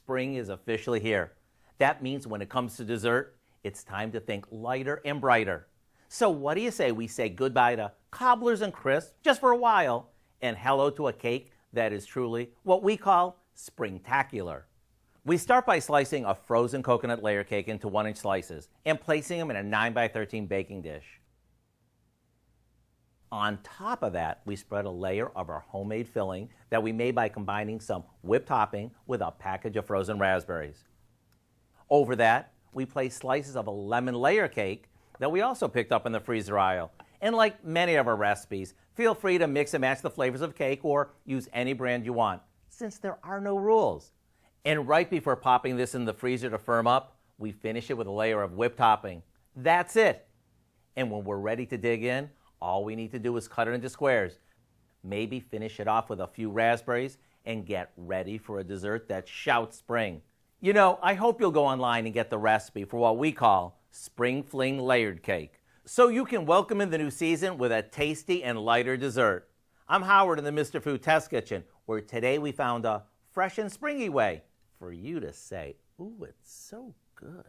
spring is officially here. That means when it comes to dessert, it's time to think lighter and brighter. So what do you say we say goodbye to cobblers and crisps just for a while and hello to a cake that is truly what we call springtacular? We start by slicing a frozen coconut layer cake into 1-inch slices and placing them in a 9x13 baking dish. On top of that, we spread a layer of our homemade filling that we made by combining some whipped topping with a package of frozen raspberries. Over that, we place slices of a lemon layer cake that we also picked up in the freezer aisle. And like many of our recipes, feel free to mix and match the flavors of cake or use any brand you want, since there are no rules. And right before popping this in the freezer to firm up, we finish it with a layer of whipped topping. That's it. And when we're ready to dig in, all we need to do is cut it into squares. Maybe finish it off with a few raspberries and get ready for a dessert that shouts spring. You know, I hope you'll go online and get the recipe for what we call Spring Fling Layered Cake, so you can welcome in the new season with a tasty and lighter dessert. I'm Howard in the Mr. Food Test Kitchen, where today we found a fresh and springy way for you to say, ooh, it's so good.